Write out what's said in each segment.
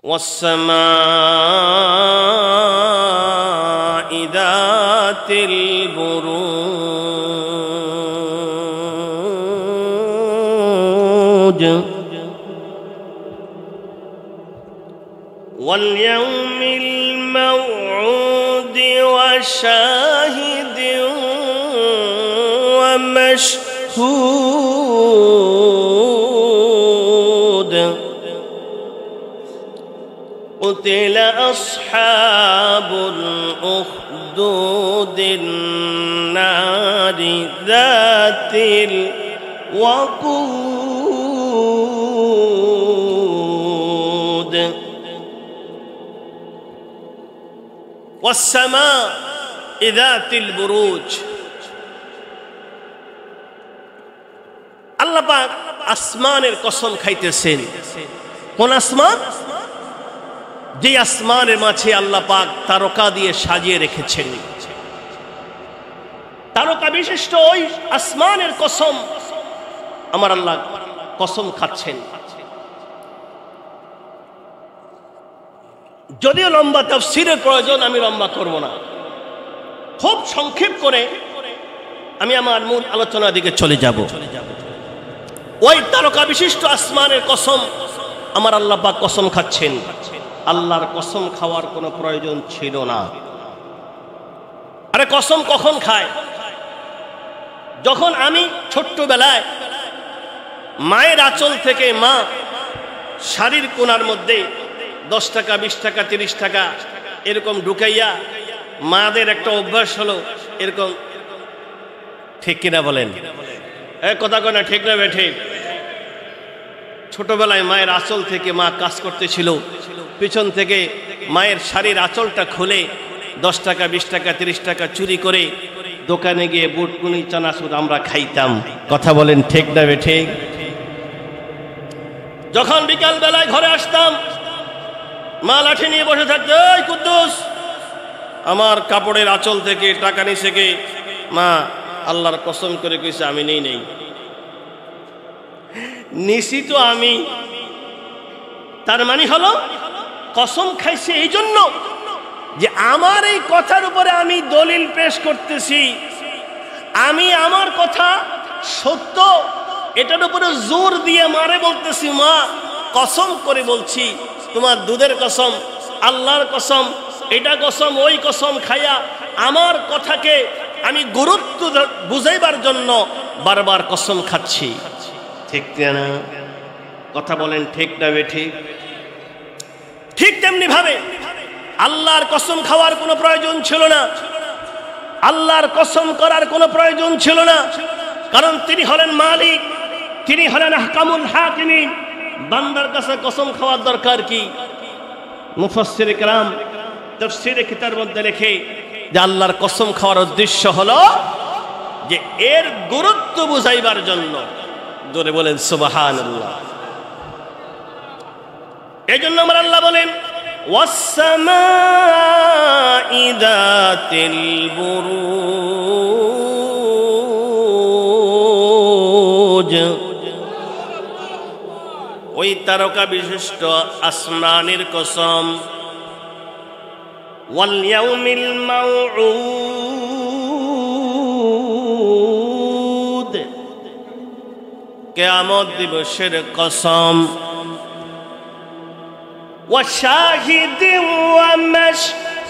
والسماء ذات البروج واليوم الموعود وشاهد ومشهود قتل أصحاب الأخدود النار ذات الوقود والسماء ذات البروج আল্লাহ পাক আসমানের কসম খাইতেছেন। কোন আসমান? যে আসমানের মাঝে আল্লাহ পাক তারকা দিয়ে সাজিয়ে রেখেছেন। তারকা বিশিষ্ট ওই আসমানের কসম আমার আল্লাহ কসম খাচ্ছেন। যদিও লম্বা তাফসীরের প্রয়োজন, আমি লম্বা করব না, খুব সংক্ষেপ করে আমি আমার মূল আলোচনার দিকে চলে যাব। ওই তারকা বিশিষ্ট আসমানের কসম আমার আল্লাহ পাক কসম খাচ্ছেন। আল্লাহর কসম খাওয়ার কোনো প্রয়োজন ছিল না। আরে কসম কখন খায়? যখন আমি ছোট্টবেলায় মায়ের আঁচল থেকে মা শাড়ির কোনার মধ্যে 10 টাকা 20 টাকা 30 টাকা এরকম ঢুকাইয়া, মাদের একটা অভ্যাস হলো এরকম, ঠিক কিনা বলেন? কথা কয় না, ঠিক না বেঠে? ছোটবেলায় মায়ের আঁচল থেকে মা কাজ করতেছিল, পিছন থেকে মায়ের শাড়ির আঁচলটা খুলে 10 টাকা 20 টাকা 30 টাকা চুরি করে দোকানে গিয়ে বুটকুনি চানাচুর আমরা খাইতাম। কথা বলেন, ঠিক না বেঠে? যখন বিকাল বেলায় ঘরে আসতাম, মা লাঠি নিয়ে বসে থাকতো, এই কুদ্দুস, আমার কাপড়ের আঁচল থেকে টাকা নিছে কে? মা আল্লাহর কসম করে কইছে আমি নেই নিছি তো আমি। তার মানে হলো কসম খাইছে এই জন্য যে আমার এই কথার উপরে আমি দলিল পেশ করতেছি, আমি আমার কথা সত্য, এটার উপরে জোর দিয়ে মারে বলতেছি, মা কসম করে বলছি, তোমার দুধের কসম, আল্লাহর কসম, এটা কসম ওই কসম খাইয়া আমার কথাকে আমি গুরুত্ব বুঝাইবার জন্য বারবার কসম খাচ্ছি। ঠিক না? কথা বলেন, ঠিক না বেঠিক? ঠিক তেমনি ভাবে আল্লাহর কসম খাওয়ার কোনো প্রয়োজন ছিল না, আল্লাহর কসম করার কোনো প্রয়োজন ছিল না, কারণ তিনি হলেন মালিক, তিনি হলেন আহকামুল হাকিমিন। বান্দার কাছে কসম খাওয়ার দরকার কি? মুফাসসিরে কেরাম তাফসীরে কিতাবের মধ্যে লেখে যে আল্লাহর কসম খাওয়ার উদ্দেশ্য হলো যে এর গুরুত্ব বুঝাইবার জন্য। জোরে বলেন সুবহানাল্লাহ। এই জন্য আমার আল্লাহ বলেন ওয়াস-সামাই যাতিল বুরুজ, ওই তারকা বিশিষ্ট আসমানের কসম, ওয়াল ইয়াউমিল মাউউদ, কিয়ামত দিবসের কসম, ওয়া শাহিদিন ওয়া মাশহুদ,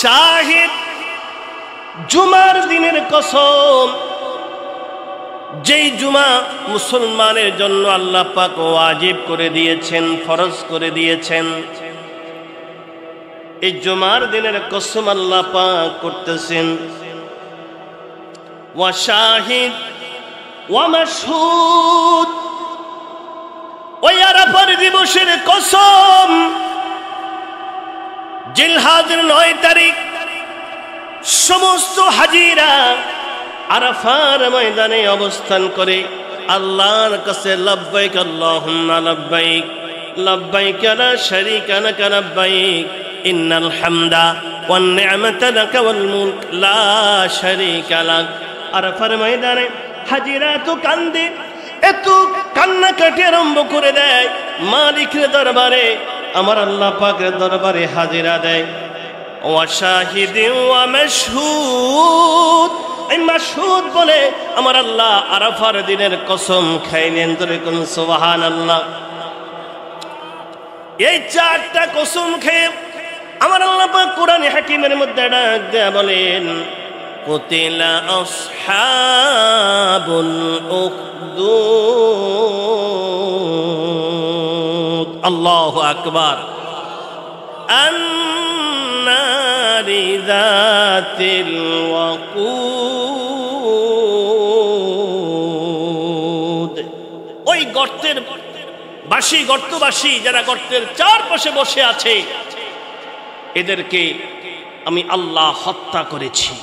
শাহিদ জুমার দিনের কসম, যেই জুমা মুসলমানের জন্য আল্লাহ পাক ওয়াজিব করে দিয়েছেন, ফরজ করে দিয়েছেন, এই জুমার দিনের কসম আল্লাহ পাক করতেছেন। ওয়া শাহিদ ওয়া মাশহুদ, ওই আরাফার দিবসের কসম, জিলহজের 9 তারিখ সমস্ত হাজিরা আরাফার ময়দানে অবস্থান করে আল্লাহর কাছে লব্বাইক আল্লাহুম্মা লব্বাইক, লব্বাইক লা শারীকা লাক লব্বাইক, ইন্নাল হামদা ওয়ান নি'মাতা লাক ওয়াল মুলক লা শারীকা লাক। আরাফার ময়দানে হাজিরা তো কান্দে, এত কান্নাকাটি আরম্ভ করে দেয়, মালিকের দরবারে, আমার আল্লাহ পাকের দরবারে হাজিরা দেয়। ওয়া শাহিদিন ওয়া মাশহুদ, এই মাশহুদ বলে আমার আল্লাহ আরাফার দিনের কসম খাইলেন। ধরে কোন সুবহানাল্লাহ। এই চারটা কসম খেয়ে আমার আল্লাহ পাক কোরআনে হাকিমের মধ্যে ডাক দেয়া বলেন, কুতিলা আসহাবুল উখদুদ, আল্লাহু আকবার, আন্নারি যাতিল ওয়াকুদ। ওই গর্তের বাসী, গর্তবাসী যারা গর্তের চারপাশে বসে আছে, এদেরকে আমি আল্লাহ হত্যা করেছি,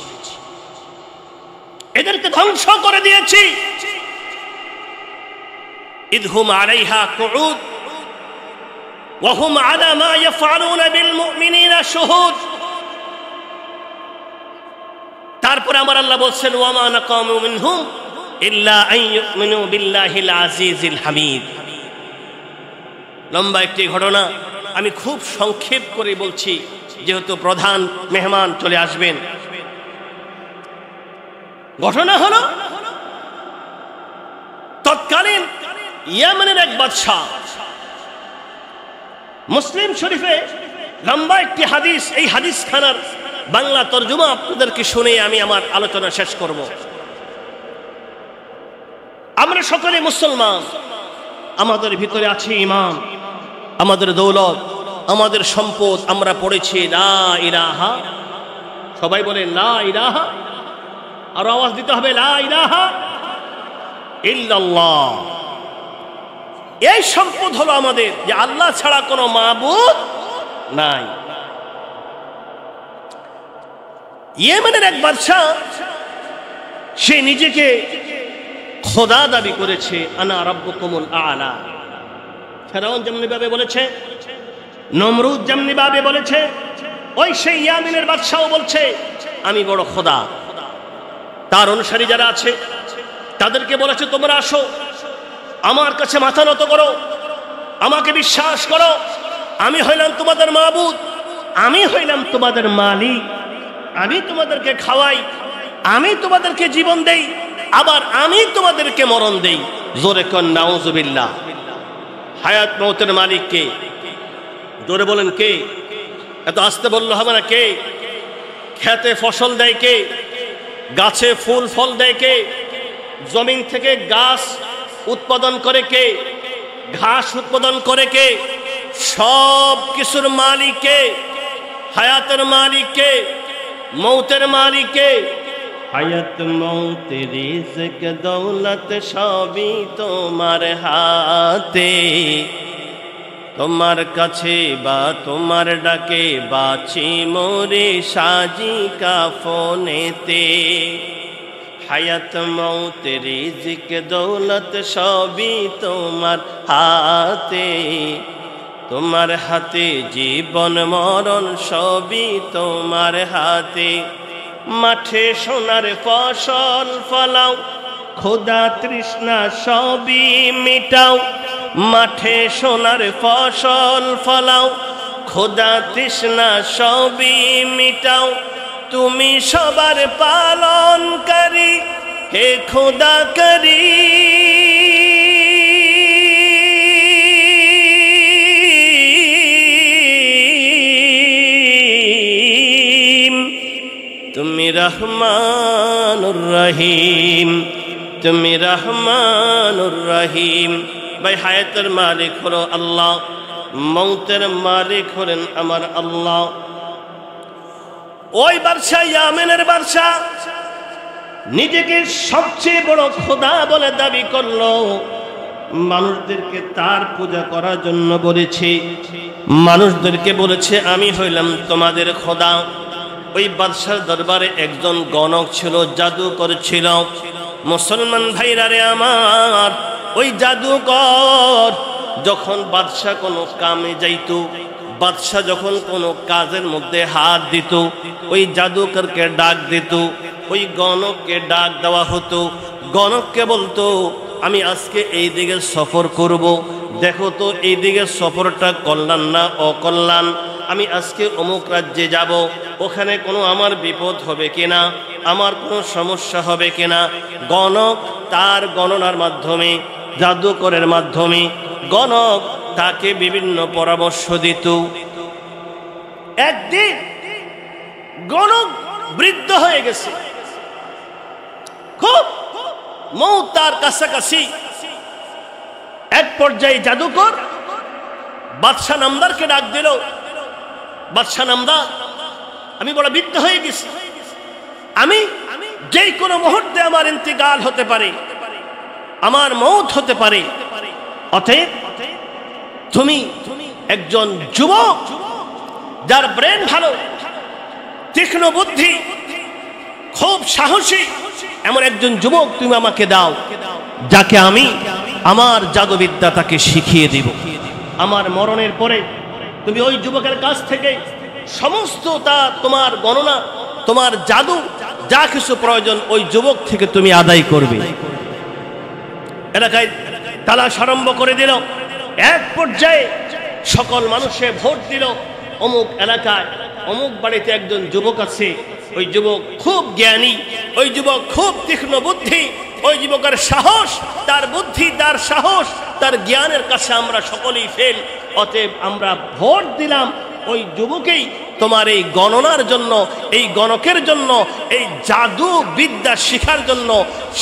এদেরকে ধ্বংস করে দিয়েছি। ইদহুম আলাইহা কুউদ ওয়া হুম আলা মা ইয়াফআলুনা বিল মুমিনিনা শুহুদ। তারপরে আমার আল্লাহ বলছেন, ওয়া মা নাকামু মিনহুম ইল্লা আন ইউমিনু বিল্লাহিল আজিজিল হামিদ। লম্বা একটি ঘটনা, আমি খুব সংক্ষেপ করে বলছি যেহেতু প্রধান মেহমান চলে আসবেন। ঘটনা হলো, তৎকালীন ইয়েমেনের এক বাদশাহ, মুসলিম শরীফে লম্বা একটি হাদিস, এই হাদিস খানার বাংলা তরজমা আপনাদেরকে শুনে আমি আমার আলোচনা শেষ করব। আমরা সকলে মুসলমান, আমাদের ভিতরে আছে ঈমান, আমাদের দৌলত, আমাদের সম্পদ। আমরা পড়েছি লা ইলাহা, সবাই বলে লা ইলাহা, আর আওয়াজ দিতে হবে লা ইলাহা ইল্লাল্লাহ। এই সম্পদ হলো আমাদের, যে আল্লাহ ছাড়া কোনো মাবুদ নাই। ইয়েমেনের এক বাদশা, সে নিজেকে খোদা দাবি করেছে, আনা রাব্বুকুমুল আ'লা। ফেরাউন যেমনি ভাবে বলেছে, নমরুদ যেমনি ভাবে বলেছে, ওই সেই ইয়েমেনের বাদশাও বলছে আমি বড় খোদা। তার অনুসারী যারা আছে তাদেরকে বলেছে, তোমরা আসো আমার কাছে মাথা নত করো, আমাকে বিশ্বাস করো, আমি হইলাম তোমাদের মাবুদ, আমি হইলাম তোমাদের মালিক, আমি তোমাদেরকে খাওয়াই, আমি তোমাদেরকে জীবন দেই, আবার আমি তোমাদেরকে মরণ দেই। জোরে কোন নাউজুবিল্লাহ। হায়াত মৌতের মালিক কে? জোরে বলেন কে? এত আস্তে বললে হবে না। কে? খেতে ফসল দেয় কে? গাছে ফুল ফল দেয় কে? জমিন থেকে গাছ উৎপাদন করে কে? ঘাস উৎপাদন করে কে? সব কিছুর মালিক কে? হায়াতের মালিক কে? মৌতের মালিক কে? হায়াত মৌত রিজক দৌলত সবই তোমার হাতে, তোমার কাছে বা তোমার ডাকে বাঁচি মোরে সাজি কাফনেতে। হায়াত মৌত রিজক দৌলত সবই তোমার হাতে, তোমার হাতে জীবন মরণ সবই তোমার হাতে। মাঠে সোনার ফসল ফলাও, খোদা তৃষ্ণা সবই মিটাও। মাঠে সোনার ফসল ফলাও, খোদা তৃষ্ণা সবই মিটাও। তুমি সবার পালনকারী, হে খোদা করিম। তুমি রহমানুর রহিম, তুমি রহমানুর রহিম। ভাই, হায়াতের মালিক হলো আল্লাহ, মৌতের মালিক হলেন আমার আল্লাহ। ওই বাদশা, ইয়েমেনের বাদশা, নিজেকে সবচেয়ে বড় খোদা বলে দাবি করলো। মানুষদেরকে তার পূজা করার জন্য বলেছে, মানুষদেরকে বলেছে আমি হইলাম তোমাদের খোদা। ওই বাদশার দরবারে একজন গণক ছিল, জাদুকর ছিল। মুসলমান ভাইরা রে আমার, ওই জাদুকর যখন বাদশা কোনো কামে যাইত, বাদশা যখন কোনো কাজের মধ্যে হাত দিত, ওই জাদুকরকে ডাক দিত, ওই গণককে ডাক দেওয়া হতো। গণককে বলতো, আমি আজকে এই দিকে সফর করব, দেখো তো এই দিকে সফরটা কল্যাণ না অকল্যাণ, আমি আজকে অমুক রাজ্যে যাব, ওখানে কোনো আমার বিপদ হবে কিনা, আমার কোনো সমস্যা হবে কিনা। গণক তার গণনার মাধ্যমে, জাদুকরের মাধ্যমে গণক তাকে বিভিন্ন পরামর্শ দিত। একদিন গণক বৃদ্ধ হয়ে গেছে, খুব মৌত তার কাছাকাছি। এক পর্যায়ে জাদুকর বাদশাহ নামদারকে ডাক দিল, বাদশাহ নামদার, আমি বড় বৃদ্ধ হয়ে গেছি, আমি যে কোনো মুহূর্তে আমার ইন্তেকাল হতে পারে, আমার মৌত হতে পারে, অতএব তুমি একজন যুবক যার ব্রেন ভালো, তীক্ষ্ণ বুদ্ধি, খুব সাহসী, এমন একজন যুবক তুমি আমাকে দাও, যাকে আমি আমার জাদুবিদ্যা তাকে শিখিয়ে দেব। আমার মরণের পরে তুমি ওই যুবকের কাছ থেকে সমস্ত তা তোমার গণনা, তোমার জাদু, যা কিছু প্রয়োজন ওই যুবক থেকে তুমি আদায় করবে। এলাকায় তালাশ আরম্ভ করে দিল। এক পর্যায়ে সকল মানুষে ভোট দিল, অমুক এলাকায় অমুক বাড়িতে একজন যুবক আছে, ওই যুবক খুব জ্ঞানী, ওই যুবক খুব তীক্ষ্ণ বুদ্ধি, ওই যুবকের সাহস, তার বুদ্ধি, তার সাহস, তার জ্ঞানের কাছে আমরা সকলেই ফেল, অতএব আমরা ভোট দিলাম ওই যুবকেই তোমার এই গণনার জন্য, এই গণকের জন্য, এই জাদু বিদ্যা শিখার জন্য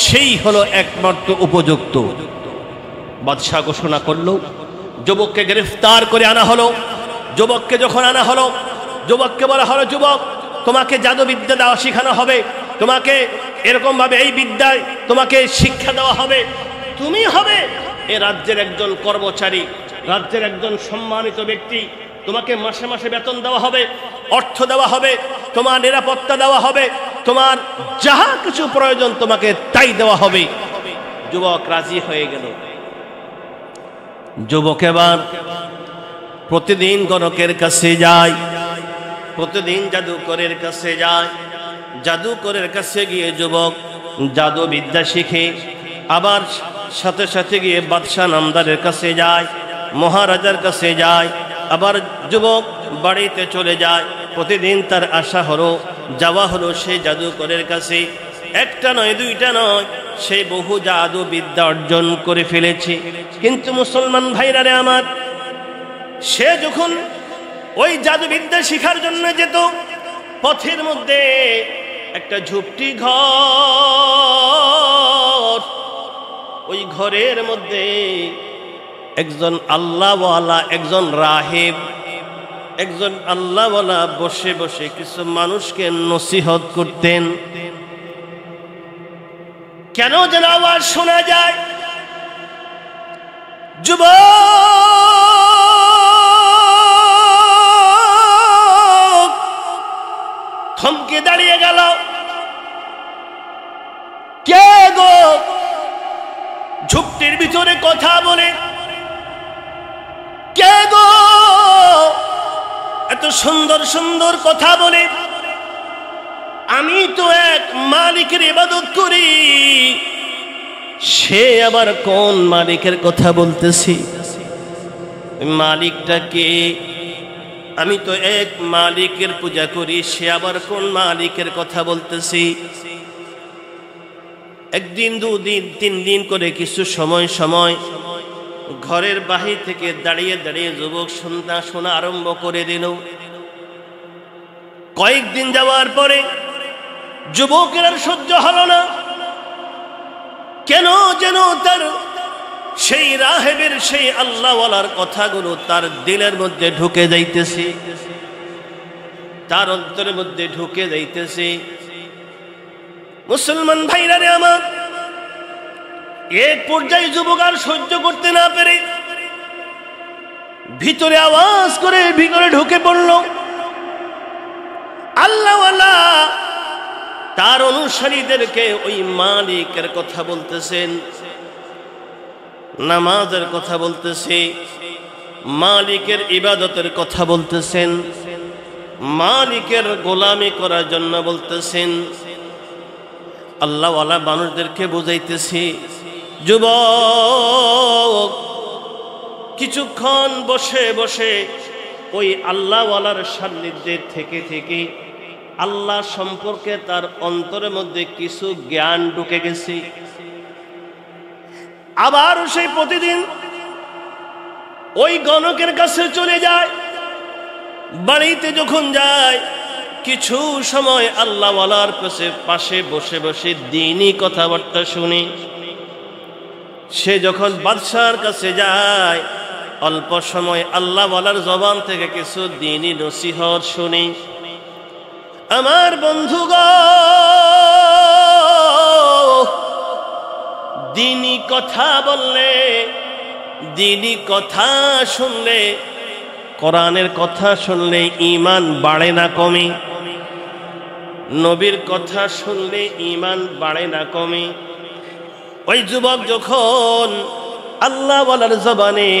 সেই হলো একমাত্র উপযুক্ত। বাদশাহ ঘোষণা করলো, যুবককে গ্রেফতার করে আনা হলো। যুবককে যখন আনা হলো, যুবককে বলা হলো, যুবক তোমাকে জাদু বিদ্যা দেওয়া শেখানো হবে, তোমাকে এরকম ভাবে এই বিদ্যায় তোমাকে শিক্ষা দেওয়া হবে, তুমি হবে এ রাজ্যের একজন কর্মচারী, রাজ্যের একজন সম্মানিত ব্যক্তি, তোমাকে মাসে মাসে বেতন দেওয়া হবে, অর্থ দেওয়া হবে, তোমার নিরাপত্তা দেওয়া হবে, তোমার যাহা কিছু প্রয়োজন তোমাকে তাই দেওয়া হবে। যুবক রাজি হয়ে গেল। যুবক এবার প্রতিদিন গণকের কাছে যায়, প্রতিদিন জাদুকরের কাছে যায়। জাদুকরের কাছে গিয়ে যুবক জাদু বিদ্যা শিখে, আবার সাথে সাথে গিয়ে বাদশাহ নামদারের কাছে যায়, মহারাজার কাছে যায়, আবার যুবক বাড়িতে চলে যায়। প্রতিদিন তার আশা হলো, যাওয়া হলো সেই জাদুকরের কাছে। একটা নয়, দুইটা নয়, সে বহু জাদু বিদ্যা অর্জন করে ফেলেছে। কিন্তু মুসলমান ভাইরা রে আমার, সে যখন ওই জাদু বিদ্যা শিখার জন্য যেত, পথের মধ্যে একটা ঝুপটি ঘর, ওই ঘরের মধ্যে একজন আল্লাহওয়ালা, একজন রাহেব, একজন আল্লাহওয়ালা বসে বসে কিছু মানুষকে নসিহত করতেন। কেন যেন আওয়াজ শোনা যায়, যুবক থমকে দাঁড়িয়ে গেল। কে গো ঝুপটির ভিতরে কথা বলে? কে গো এত সুন্দর সুন্দর কথা বলে? আমি তো এক মালিকের ইবাদত করি, সে আবার কোন মালিকের কথা বলতেছি? মালিকটা কে? আমি তো এক মালিকের পূজা করি, সে আবার কোন মালিকের কথা বলতেছি? একদিন, দুদিন, 3 দিন করে কিছু সময় ঘরের বাহির থেকে দাঁড়িয়ে দাঁড়িয়ে যুবক শোনা আরম্ভ করে দিল। কয়েকদিন যাওয়ার পরে যুবকের আর সহ্য হলো না। কেন যেন তার সেই রাহেবের, সেই আল্লাহওয়ালার কথাগুলো তার দিলের মধ্যে ঢুকে যাইতেছে, তার অন্তরের মধ্যে ঢুকে যাইতেছে। মুসলমান ভাইরা রে আমার, এক পর্যায়ে যুবক আর সহ্য করতে না পেরে ভিতরে আওয়াজ করে ভিতরে ঢুকে পড়ল। আল্লাহওয়ালা তার অনুসারীদেরকে ওই মালিকের কথা বলতেছেন, নামাজের কথা বলতেছে, মালিকের ইবাদতের কথা বলতেছেন, মালিকের গোলামি করার জন্য বলতেছেন। আল্লাহওয়ালা মানুষদেরকে বুঝাইতেছে, যুবক কিছুক্ষণ বসে বসে ওই আল্লাহওয়ালার সান্নিধ্যে থেকে থেকে আল্লাহ সম্পর্কে তার অন্তরের মধ্যে কিছু জ্ঞান ঢুকে গেছে। আবার সেই প্রতিদিন ওই গণকের কাছে চলে যায়। বাড়িতে যখন যায় কিছু সময় আল্লাহওয়ালার পাশে বসে বসে দ্বীনি কথাবার্তা শুনে। সে যখন বাদশার কাছে যায় অল্প সময় আল্লাহওয়ালার জবান থেকে কিছু দ্বীনি নসিহত শুনে। আমার বন্ধুগণ, দ্বীনি কথা বললে, দ্বীনি কথা শুনলে, কোরআনের কথা শুনলে ঈমান বাড়ে না কমে? নবীর কথা শুনলে ঈমান বাড়ে না কমে? ওই যুবক যখন আল্লাহওয়ালার জবানে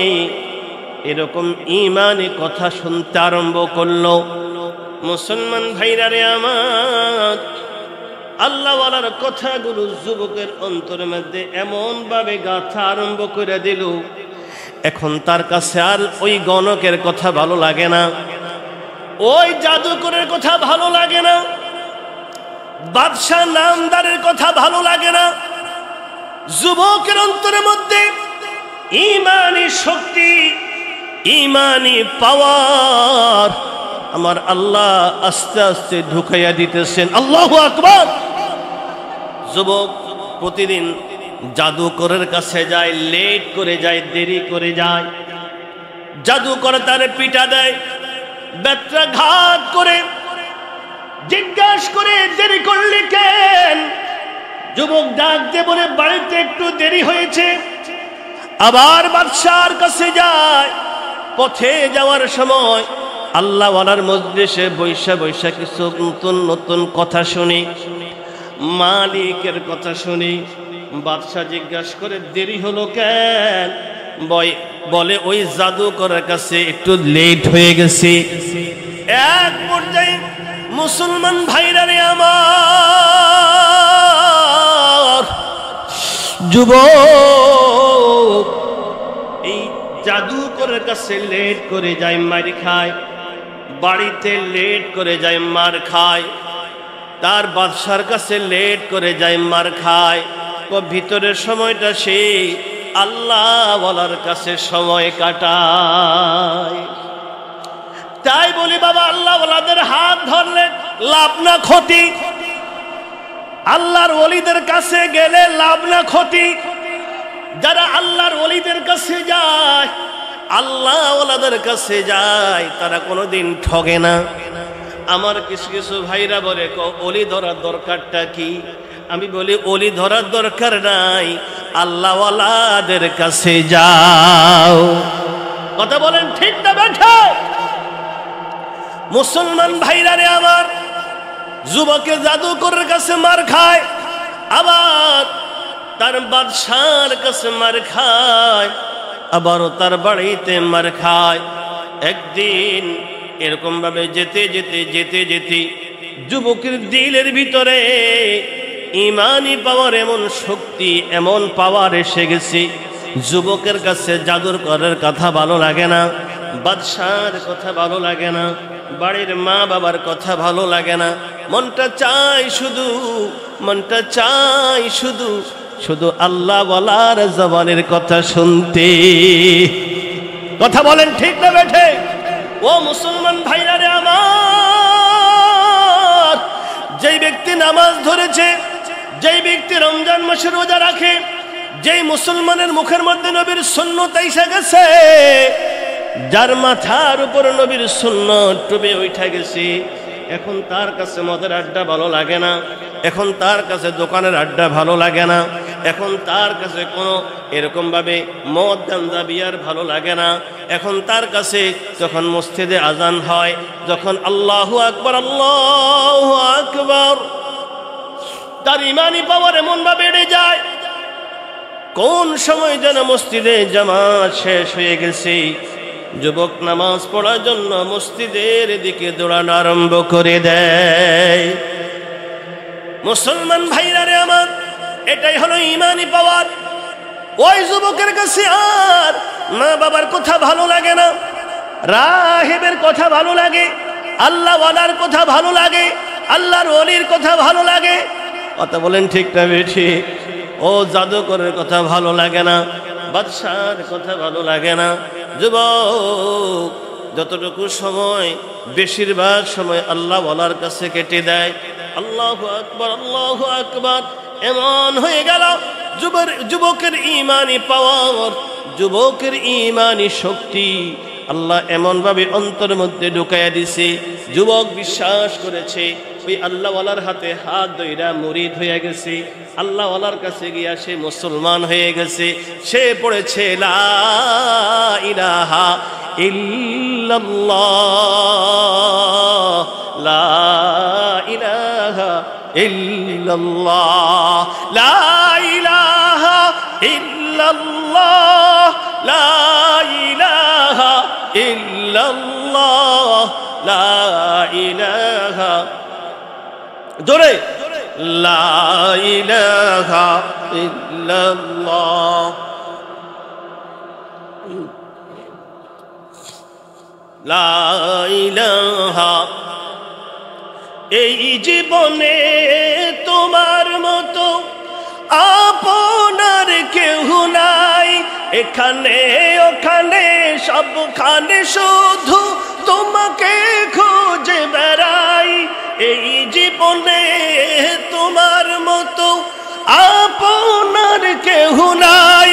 এরকম ঈমানি কথা শুনতে আরম্ভ করলো, মুসলমান ভাইরা রে আমার, আল্লাহওয়ালার কথাগুলো যুবকের অন্তরের মধ্যে এমন ভাবে গাথা আরম্ভ করে দিল, এখন তার কাছে আর ওই গণকের কথা ভালো লাগে না, ওই জাদুকরের কথা ভালো লাগে না, বাদশাহ নামদারের কথা ভালো লাগে না। যুবকের অন্তরের মধ্যে ঈমানি শক্তি, ঈমানি পাওয়ার আমার আল্লাহ আস্তে আস্তে ঢুকাইয়া দিতেছেন। আল্লাহু আকবার। যুবক প্রতিদিন জাদুকরের কাছে যায়, লেট করে যায়, দেরি করে যায়। জাদুকর তার পিটা দেয়, বেত্রাঘাত করে, জিজ্ঞাসা করে দেরি করলি কেন? যুবক ডাক দিয়ে বলে বাড়িতে একটু দেরি হয়েছে। আবার বাদশার কাছে যায়, পথে যাওয়ার সময় আল্লাহওয়ালার মজলিসে বৈশা বৈশা কিছু নতুন নতুন কথা শুনি, মালিকের কথা শুনি। বাদশা জিজ্ঞাসা করে দেরি হলো কেন? বলে ওই জাদুকরের কাছে একটু লেট হয়ে গেছে। এক পর্যায়ে মুসলমান ভাইরা রে আমার, যুবক এই জাদুকরের কাছে লেট করে যায়, মার খায়। বাড়িতে লেট করে যায়, মার খায়। তার বাদশার কাছে লেট করে যায়, মার খায়। ভিতরের সময়টা সে আল্লাহওয়ালার কাছে সময় কাটায়। তাই বলি বাবা, আল্লাহওয়ালাদের হাত ধরলে লাভ না ক্ষতি? আল্লাহর ওলিদের কাছে গেলে লাভ না ক্ষতি? যারা আল্লাহর ওলিদের কাছে যায়, আল্লাহওয়ালাদের কাছে যায়, তারা কোনোদিন ঠগে না। আমার কিছু কিছু ভাইরা বলে ওলি ধরার দরকারটা কি? আমি বলি ওলি ধরার দরকার নাই, আল্লাহওয়ালাদের কাছে যাও। কথা বলেন ঠিক না বেঠা? মুসলমান ভাইরা রে আমার, যুবকের জাদুকরের কাছে মার খায়, আবার তার বাদশার কাছে মার খায়, আবারও তার বাড়িতে মার খায়। একদিন এরকম ভাবে যেতে যেতে যেতে যেতে যুবকের দিলের ভিতরে ঈমানি পাওয়ার এমন শক্তি, এমন পাওয়ার এসে গেছে, যুবকের কাছে জাদুকরের কথা ভালো লাগে না, বাদশার কথা ভালো লাগে না, বাড়ির মা বাবার কথা ভালো লাগে না। মনটা চাই শুধু, মনটা চাই শুধু শুধু আল্লাহওয়ালার জবানের কথা শুনতে। কথা বলেন ঠিক না বেঠে? ও মুসলমান ভাইরা রে আমার, যেই ব্যক্তি নামাজ ধরেছে, যেই ব্যক্তি রমজান মাসে রোজা রাখে, যেই মুসলমানের মুখের মধ্যে নবীর সুন্নাত এসে গেছে, যার মাথার উপর নবীর সুন্নাত টুপে উঠে গেছে, এখন তার কাছে মদের আড্ডা ভালো লাগে না, এখন তার কাছে দোকানের আড্ডা ভালো লাগে না, এখন তার কাছে কোনো এরকম ভাবে মদ গাঁজা বিয়ার ভালো লাগে না। এখন তার কাছে যখন মসজিদে আজান হয়, যখন আল্লাহু আকবার আল্লাহু আকবার, তার ইমানি পাওয়ার এমন ভাবে বেড়ে যায়, কোন সময় যেন মসজিদে জামাত শেষ হয়ে গেছে, যুবক নামাজ পড়ার জন্য মসজিদের দিকে দৌড়ানো আরম্ভ করে দেয়। মুসলমান ভাইরা রে আমার, এটাই হলো ইমানি পাওয়ার। ওই যুবকের কাছে আর মা বাবার কথা ভালো লাগে না, রাহিবের কথা ভালো লাগে, আল্লাহওয়ালার কথা ভালো লাগে, আল্লাহর ওলির কথা ভালো লাগে। কথা বলেন ঠিক না ঠিক? ও জাদুকরের কথা ভালো লাগে না, বাদশার কথা ভালো লাগে না। যুবক যতটুকু সময়, বেশিরভাগ সময় আল্লাহওয়ালার কাছে কেটে দেয়। আল্লাহু আকবার, আল্লাহু আকবার। এমন হয়ে গেল যুবকের ইমানি পাওয়ার, যুবকের ইমানি শক্তি আল্লাহ এমনভাবে অন্তরের মধ্যে ঢুকাইয়া দিছে, যুবক বিশ্বাস করেছে ওই আল্লাহওয়ালার হাতে হাত ধইরা মুরিদ হয়ে গেছে, আল্লাহওয়ালার কাছে গিয়া সে মুসলমান হয়ে গেছে। সে পড়েছে লা ইলাহা ইল্লাল্লাহ, লা ইলাহা ইল্লাল্লাহ, লা ইলাহা ইল্লাল্লাহ, লা ইলাহা ইল্লাল্লাহ, লা ইলাহা, জোরে, লা ইলাহা ইল্লাল্লাহ, লা ইলাহা। এই জীবনে তোমার মতো আপনার কেউ নাই, এখানে ওখানে সবখানে শুধু তোমাকে খুঁজে বেড়াই। এই জীবনে তোমার মতো আপনার কেউ নাই,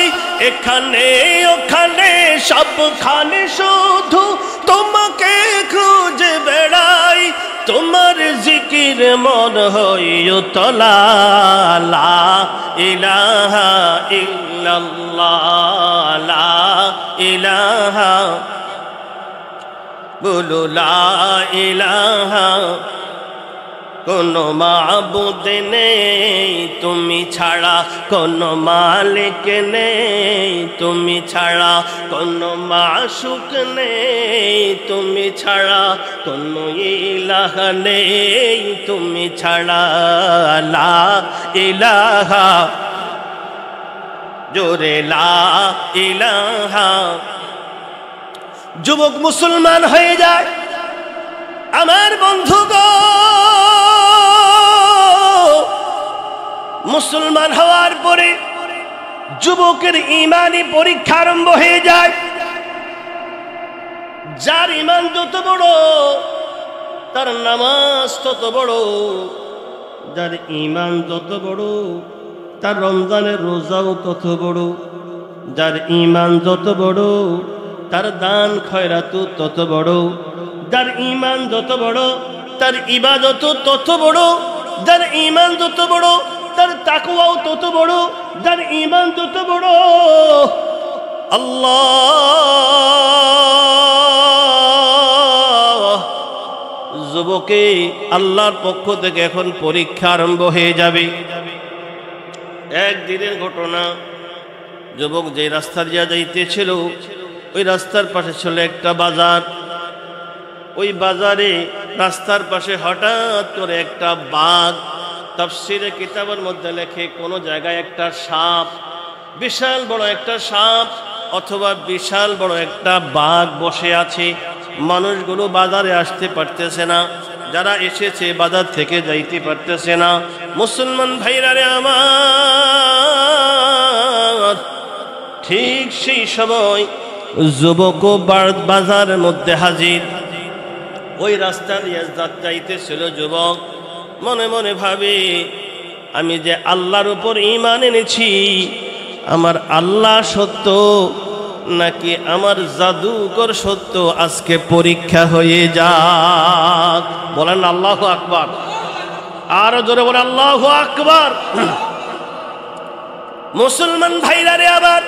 এখানে ওখানে সবখানে শুধু তোমাকে খুঁজে বেড়াই। তোমার জিকির মন হইতো লা ইলাহা ইল্লাল্লাহ, লা ইলাহা, বলো লা ইলাহা। কোনো মাবুদ নেই তুমি ছাড়া, কোনো মালিক নেই তুমি ছাড়া, কোনো মাশুক নেই তুমি ছাড়া, কোনো ইলাহা নেই তুমি ছাড়া, লা ইলাহা, জোরে লা ইলাহা। যুবক মুসলমান হয়ে যায়। আমার বন্ধুগণ, মুসলমান হওয়ার পরে যুবকের ইমানি পরীক্ষা আরম্ভ হয়ে যায়। যার ইমান যত বড় তার নামাজ তত বড়, যার ইমান যত বড় তার রমজানের রোজাও তত বড়, যার ইমান যত বড় তার দান খয়রাতও তত বড়, যার ইমান যত বড় তার ইবাদত তত বড়, যার ইমান যত বড় তার তাকওয়াও তত বড়, যার ইমান যত বড় আল্লাহ। যুবকে আল্লাহর পক্ষ থেকে এখন পরীক্ষা আরম্ভ হয়ে যাবে। একদিনের ঘটনা, যুবক যে রাস্তার যা যাইতেছিল ওই রাস্তার পাশে ছিল একটা বাজার। ওই বাজারে রাস্তার পাশে হঠাৎ করে একটা বাঘ, তাফসীরে কিতাবের মধ্যে লেখে কোন জায়গায় একটা সাপ, বিশাল বড় একটা সাপ অথবা বিশাল বড় একটা বাঘ বসে আছে। মানুষগুলো বাজারে আসতে পারতেছে না, যারা এসেছে বাজার থেকে যাইতে পারতেছে না। মুসলমান ভাইরা রে আমার, ঠিক সেই সময় যুবকও বাজারের মধ্যে হাজির। ওই রাস্তা দিয়ে যাইতেছিল যুবক, মনে মনে ভাবে আমি যে আল্লাহর উপর ঈমান এনেছি, আমার আল্লাহ সত্য নাকি আমার জাদুকর সত্য, আজকে পরীক্ষা হয়ে যাক। বলেন আল্লাহু আকবার, আরো জোরে বলেন আল্লাহু আকবার। মুসলমান ভাইরা রে, আবার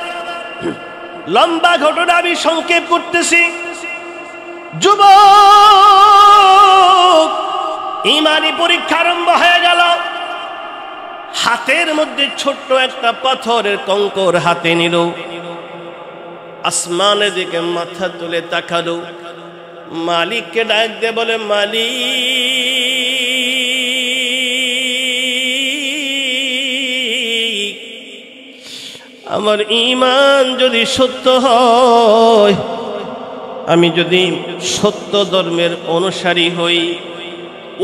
লম্বা ঘটনা আমি সংক্ষেপ করতেছি। যুবক ঈমানি পরীক্ষা আরম্ভ হয়ে গেল। হাতের মধ্যে ছোট্ট একটা পাথরের কঙ্কর হাতে নিল, আসমানের দিকে মাথা তুলে তাকালো, মালিককে ডাক দিয়ে বলে, মালিক আমার ঈমান যদি সত্য হয়, আমি যদি সত্য ধর্মের অনুসারী হই,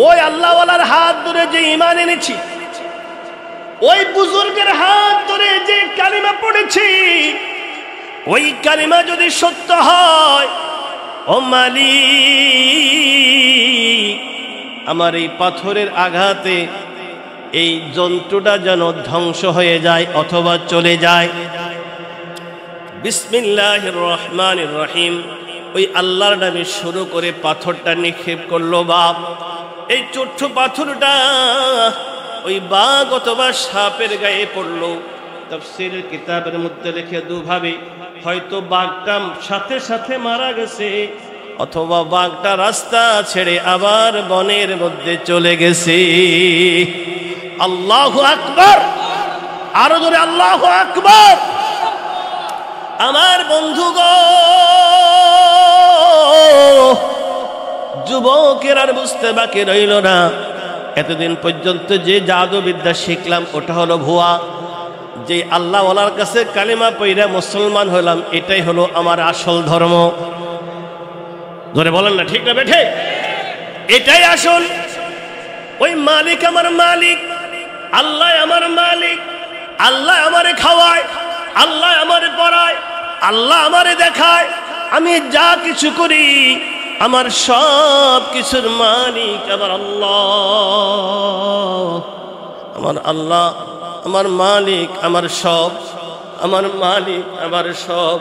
ওই আল্লাহওয়ালার হাত ধরে যে ঈমান এনেছি, ওই বুজুর্গের হাত ধরে যে কালিমা পড়েছি, ওই কালিমা যদি সত্য হয়, ও মালিক আমার এই পাথরের আঘাতে এই জন্তুটা যেন ধ্বংস হয়ে যায় অথবা চলে যায়। বিসমিল্লাহির রহমানির রহিম ওই আল্লাহর নামে শুরু করে পাথরটা নিক্ষেপ করলো। বাপ এই ছোট্ট পাথরটা ওই বাঘ অথবা সাপের গায়ে পড়লো। তাফসীরের কিতাবের মধ্যে লিখে দুভাবে, হয়তো বাঘটা সাথে সাথে মারা গেছে অথবা বাঘটা রাস্তা ছেড়ে আবার বনের মধ্যে চলে গেছে। আল্লাহু আকবার, আরো জোরে আল্লাহু আকবার। আমার বন্ধুগণ, যুবকের আর বুঝতে বাকি রইল না, এতদিন পর্যন্ত যে জাদুবিদ্যা শিখলাম ওটা হলো ভুয়া। যে আল্লাহওয়ালার কাছে কালিমা পইরা মুসলমান হলাম, এটাই হলো আমার আসল ধর্ম। ধরে বলেন না ঠিক না বেঠে? এটাই আসল। ওই মালিক আমার মালিক, আল্লাহ আমার মালিক, আল্লাহ আমারে খাওয়ায়, আল্লাহ আমারে পড়ায়, আল্লাহ আমারে দেখায়। আমি যা কিছু করি আমার সব কিছুর মালিক আমার আল্লাহ। আমার আল্লাহ আমার মালিক, আমার সব, আমার মালিক আমার সব,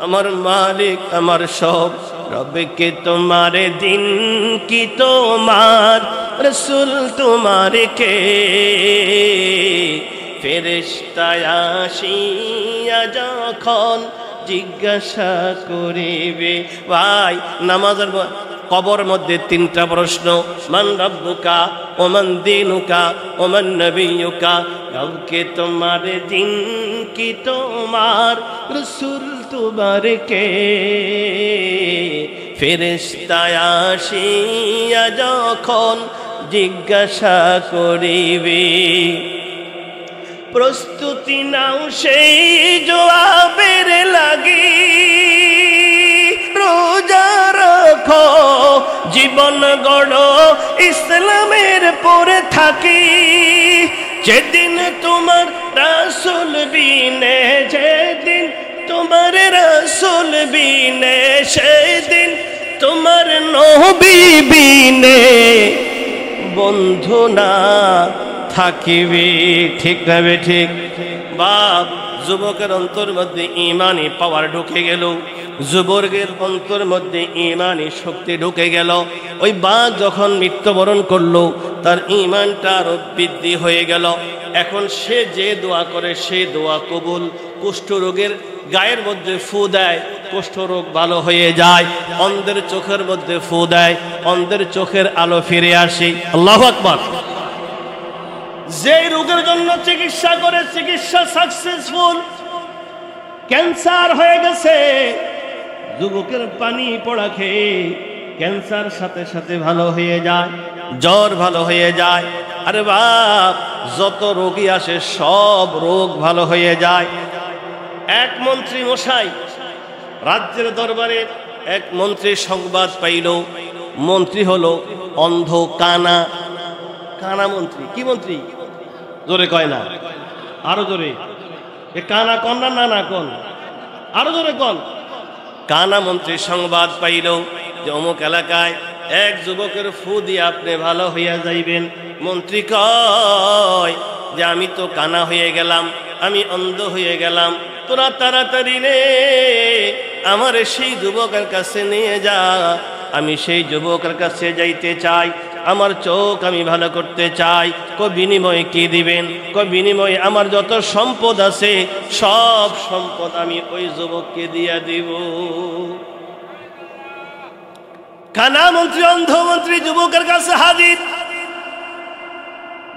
আমার মালিক আমার সব। রবে কে তোমারে দিন কি তোমার রসুল তোমারে কে, ফেরেশতা আসিয়া যখন জিজ্ঞাসা করিবে। ভাই নামাজের কবর মধ্যে তিনটা প্রশ্ন, মান রব্বুকা ওমান দীনুকা ওমান নবিয়ুকা। রবকে তোমার দিন কি তোমার রসুল তোমার কে, ফেরেশতা আসিয়া যখন জিজ্ঞাসা করিবে। প্রস্তুতি নাও সেই জবাবের লাগি, রোজা রাখো জীবন গড়ো ইসলামের পরে থাকি। যেদিন তোমার রাসূল বিনে, যেদিন তোমার রাসূল বিনে, সেদিন তোমার নবী বিনে বন্ধু না থাকিবি। ঠিক না ঠিক? বাপ যুবকের অন্তর মধ্যে ইমানি পাওয়ার ঢুকে গেল, যুবকের অন্তর মধ্যে ইমানি শক্তি ঢুকে গেল। ওই বাঘ যখন মৃত্যুবরণ করলো, তার ইমানটা আরো বৃদ্ধি হয়ে গেল। এখন সে যে দোয়া করে সে দোয়া কবুল। কুষ্ঠরোগের গায়ের মধ্যে ফু দেয়, কুষ্ঠরোগ ভালো হয়ে যায়। অন্ধের চোখের মধ্যে ফু দেয়, অন্ধের চোখের আলো ফিরে আসে। আল্লাহু আকবার। যে রোগের জন্য চিকিৎসা করে চিকিৎসা সাকসেসফুল, ক্যান্সার হয়ে গেছে, যুবকের পানি পড়া খেয়ে ক্যান্সার সাথে সাথে ভালো হয়ে যায়, জ্বর ভালো হয়ে যায়। আরে বাপ, যত রোগী আসে সব রোগ ভালো হয়ে যায়। এক মন্ত্রী মশাই রাজ্যের দরবারে এক মন্ত্রী সংবাদ পাইল, মন্ত্রী হলো অন্ধ কানা। কানা মন্ত্রী। কি মন্ত্রী? জোরে কয় না, আরো জোরে। এ কানা কন না নানা কন, আরো জোরে কন। কানা মন্ত্রী সংবাদ পাইল যে অমুক এলাকায় এক যুবকের ফু দিয়ে আপনি ভালো হইয়া যাইবেন। মন্ত্রী কয় যে আমি তো কানা হয়ে গেলাম, আমি অন্ধ হয়ে গেলাম, তোরা তাড়াতাড়ি নে আমার সেই যুবকের কাছে নিয়ে যা। আমি সেই যুবকের কাছে যাইতে চাই, আমার চোখ আমি ভালো করতে চাই। বিনিময়ে কি দিবেন? বিনিময়ে আমার যত সম্পদ আছে সব সম্পদ আমি ওই যুবককে দিয়া দিব। কানা মন্ত্রী অন্ধ মন্ত্রী যুবকের কাছে হাজির।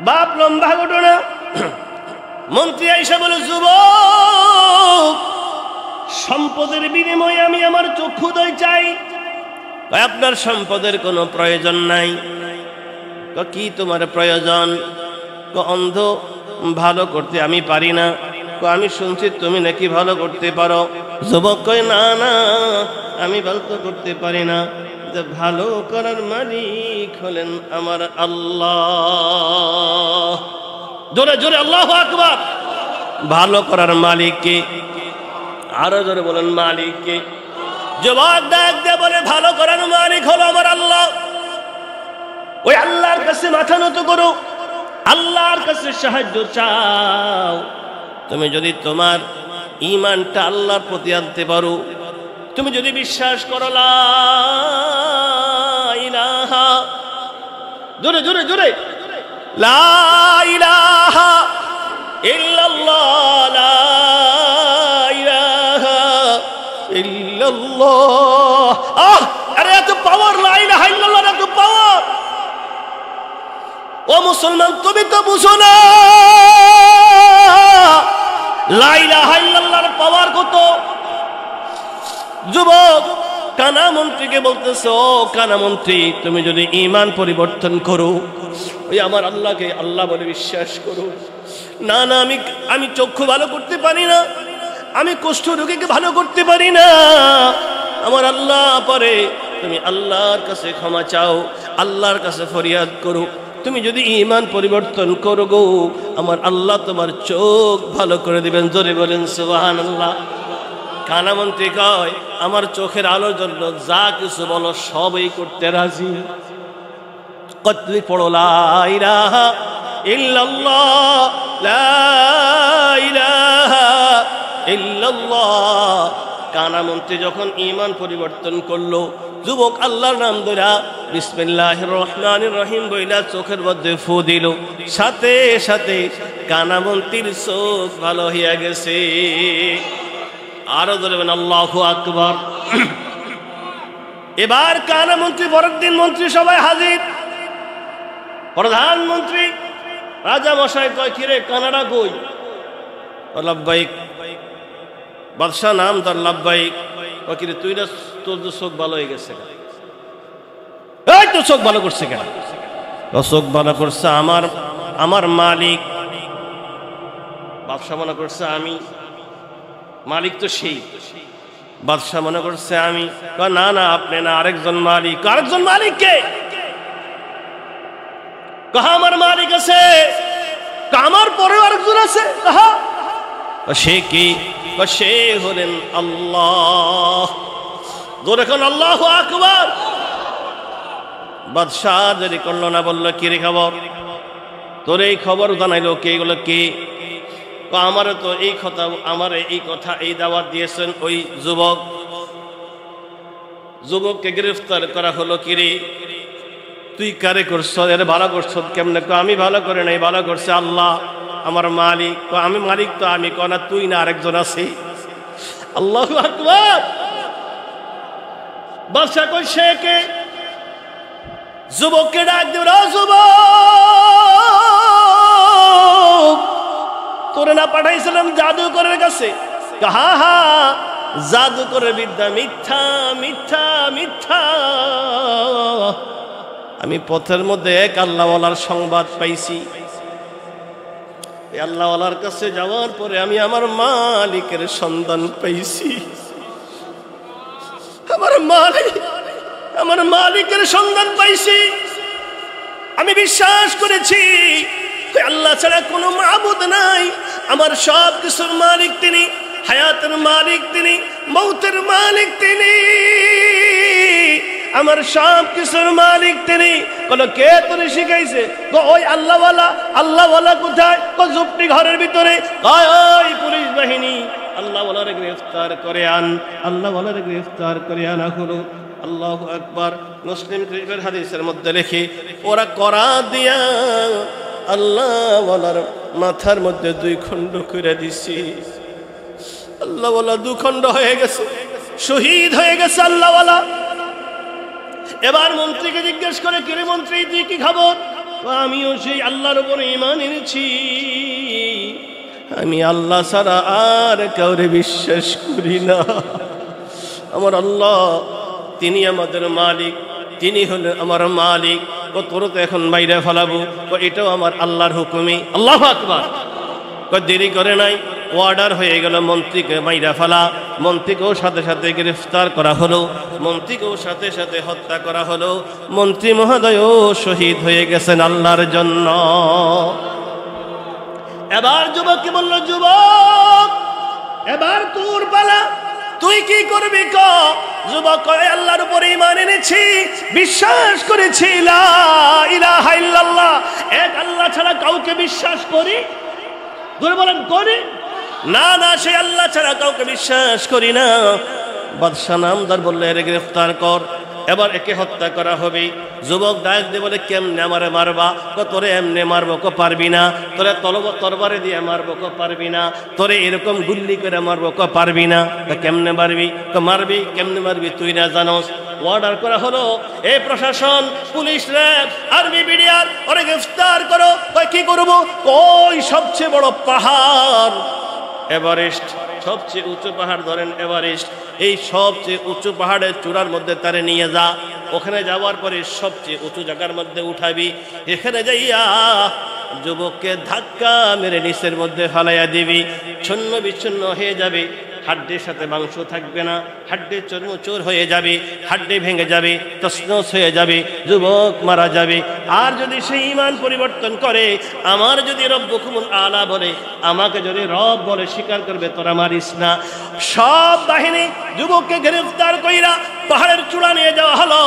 বাপ লম্বা ঘটনা। মন্ত্রী আইসা বলে, যুবক সম্পদের বিনিময়ে আমি আমার চক্ষুদয় চাই। আপনার সম্পদের কোনো প্রয়োজন নাই। কি তোমার প্রয়োজন? অন্ধ ভালো করতে আমি পারি না, আমি শুনছি তুমি নাকি ভালো করতে পারো। যুবক কয় না না, আমি ভালো তো করতে পারি না, ভালো করার মালিক হলেন আমার আল্লাহ। জোরে জোরে আল্লাহু আকবার। ভালো করার মালিক কে? আরো জোরে বলেন মালিক কে? যুবক ডাক দিয়ে বলে ভালো করার মালিক হলো আমার আল্লাহ। ওই আল্লাহর কাছে মাথা নত করো, আল্লাহর কাছে সাহায্য চাও। তুমি যদি তোমার ঈমানটা আল্লাহর প্রতি আনতে পারো, তুমি যদি বিশ্বাস করো লা ইলাহা, জোরে জোরে জোরে, লা ইলাহা ইল্লাল্লাহ, লা ইলাহা ইল্লাল্লাহ। আরে এত পাওয়ার, লা ইলাহা ইল্লাল্লাহ, এত পাওয়ার। ও মুসলমান, তুমি তো বুঝো না লা ইলাহা ইল্লাল্লাহর পাওয়ার কত। যুবক কানা মন্ত্রীকে বলতেছে, ও কানা মন্ত্রী, তুমি যদি ঈমান পরিবর্তন করো, ওই আমার আল্লাহকে আল্লাহ বলে বিশ্বাস করো। না না, আমি চক্ষু ভালো করতে পারি না, আমি কুষ্ঠ রোগীকে ভালো করতে পারি না, আমার আল্লাহ পারে। তুমি আল্লাহর কাছে ক্ষমা চাও, আল্লাহর কাছে ফরিয়াদ করো। তুমি যদি ঈমান পরিবর্তন করো গো, আমার আল্লাহ তোমার চোখ ভালো করে দিবেন। জোরে বলেন সুবহানাল্লাহ। কানামন্ত্রী কয়, আমার চোখের আলোর জন্য যা কিছু বলো সবই করতে রাজি। কতলি পড়ো লা ইলাহা ইল্লাল্লাহ, লা ইলাহা ইল্লাল্লাহ। কানামন্ত্রী যখন ঈমান পরিবর্তন করলো, যুবক আল্লাহর নাম ধরা বিসমিল্লাহির রহমানির রহিম বইলা চোখের মধ্যে ফু দিল, সাথে সাথে কানামন্ত্রীর চোখ ভালো হইয়া গেছে। আরো ধরবেন আল্লাহু আকবার। এবার কানামন্ত্রী, পরের দিন মন্ত্রী সবাই হাজির। প্রধানমন্ত্রী রাজা মশাই কয়, কিরে কানাডা কই? লাব্বাইক। বাদশাহ নাম তার লাব্বাইক। কিরে তুই না, তোর তো চোখ ভালো হয়ে গেছে, এই তো চোখ ভালো করছে কেন? চোখ ভালো করছে আমার মালিক। বাদশাহ মনে করছে আমি, মালিক তো সেই। বাদশাহ মনে করছে আমি। না না, আপনি না, আরেকজন মালিক। আরেকজন মালিক কে? কাহা আমার মালিক আছে, আমার পরেও আরেকজন আছে। কাহা? সে কি? সে হলেন আল্লাহ। জোরে এখন আল্লাহু আকবার। বাদশাহ দেরি করলো না, বললো কি রে খবর? তোর এই খবর জানাইলো কে? এগুলো কে? আমার তো এই কথা, আমার এই কথা, এই দাওয়াত দিয়েছেন ওই যুবক। যুবককে গ্রেফতার করা হলো। কিরে তুই কারে করছ? এর ভালো করছ কেমনে? আমি ভালো করে নাই, ভালো করছে আল্লাহ আমার মালিক। আমি মালিক তো আমি, না তুই না, আরেকজন আছে। আল্লাহু আকবার। বাদশা কই সে কে? যুবককে ডাক দিল, যুবক তোরে না পাঠাইছিলাম জাদুকরের কাছে? হা হা, জাদুকরের বিদ্যা মিথ্যা মিথ্যা মিথ্যা। আমি পথের মধ্যে এক আল্লাহওয়ালার সংবাদ পাইছি। আল্লাহওয়ালার কাছে যাওয়ার পরে আমি আমার মালিকের সন্ধান পাইছি। আমার মালিকের সন্ধান পাইছি। আমি বিশ্বাস করেছি আল্লাহ ছাড়া কোনো মাবুদ নাই। আমার সব কিছুর মালিক তিনি, হায়াতের মালিক তিনি, মৌতের মালিক তিনি, আমার সব কিছুর মালিক তিনি। বলো কে তোরে শিখাইছে? ওই আল্লাহওয়ালা। আল্লাহওয়ালা কোথায়? ঝুপড়ি ঘরের ভিতরে। ওই পুলিশ বাহিনী আল্লাহওয়ালারে গ্রেফতার করে আন, আল্লাহওয়ালারে গ্রেফতার করে আনা হলো। আল্লাহু আকবার। মুসলিম শরীফের হাদিসের মধ্যে লেখে, ওরা করা দিয়া আল্লাহওয়ালার মাথার মধ্যে 2 খণ্ড করে দিছি। আল্লাহওয়ালা 2 খণ্ড হয়ে গেছে, শহীদ হয়ে গেছে আল্লাহওয়ালা। এবার মন্ত্রীকে জিজ্ঞেস করে, কিরে মন্ত্রী তুই কি খবর? আমিও সেই আল্লাহর উপরে ঈমান এনেছি, আমি আল্লাহ ছাড়া আর কাউরে বিশ্বাস করি না। আমার আল্লাহ তিনি আমাদের মালিক, তিনি হলেন আমার মালিক। ও তোর তো এখন বাইরে ফেলাবো, এটাও আমার আল্লাহর হুকুমই। আল্লাহু আকবার। দেরি করে নাই। অর্ডার হয়ে গেল মন্ত্রীকে মাইরা ফেলা। মন্ত্রীকেও সাথে সাথে গ্রেফতার করা হলো, মন্ত্রীকেও সাথে সাথে হত্যা করা হলো। মন্ত্রী মহোদয়ও শহীদ হয়ে গেছেন আল্লাহর জন্য। এবার যুবককে বলল, যুবক এবার তোর পালা, তুই কি করবি ক? যুবক কয়, আল্লাহর উপরে ঈমান এনেছি, বিশ্বাস করেছি লা ইলাহা ইল্লাল্লাহ, এক আল্লাহ ছাড়া কাউকে বিশ্বাস করি। ধরে বলেন করি না? না, সে আল্লাহ ছাড়া কাউকে বিশ্বাস করি না। বাদশাহ নামদার বললে, এর গ্রেফতার কর, এবার একে হত্যা করা হবে। যুবক ডাক দিয়ে বলে, কেমনে আমারে মারবা? তোরে এমনে মারবো, পারবি না। তোরে তরবারে দিয়ে মারবো, পারবি না। তোরে এরকম গুল্লি করে মারবো, পারবি না। কেমনে মারবি? মারবি কেমনে মারবি তুই না জানোস? অর্ডার করা হলো, এই প্রশাসন, পুলিশ, র্যাব, আর্মি, বিডিআর, ওরে গ্রেফতার করো। কি করবো? ওই সবচেয়ে বড় পাহাড় এভারেস্ট, সবচেয়ে উঁচু পাহাড় ধরেন এভারেস্ট, এই সবচেয়ে উঁচু পাহাড়ের চূড়ার মধ্যে তারে নিয়ে যা। ওখানে যাওয়ার পরে সবচেয়ে উঁচু জায়গার মধ্যে উঠাবি। এখানে যাইয়া যুবককে ধাক্কা মেরে নিচের মধ্যে ফালাইয়া দিবি। ছন্ন বিচ্ছিন্ন হয়ে যাবে, হাড্ডির সাথে মাংস থাকবে না, হাড্ডির চর্মচোর হয়ে যাবে, হাড্ডি ভেঙে যাবে, তছনছ হয়ে যাবে, যুবক মারা যাবে। আর যদি সে ঈমান পরিবর্তন করে, আমার যদি রব্বুকুমুল আলা বলে, আমাকে যদি রব বলে, স্বীকার করবে, তোরা মারিস না। সব বাহিনী যুবককে গ্রেফতার কইরা পাহাড়ের চূড়া নিয়ে যাওয়া হলো।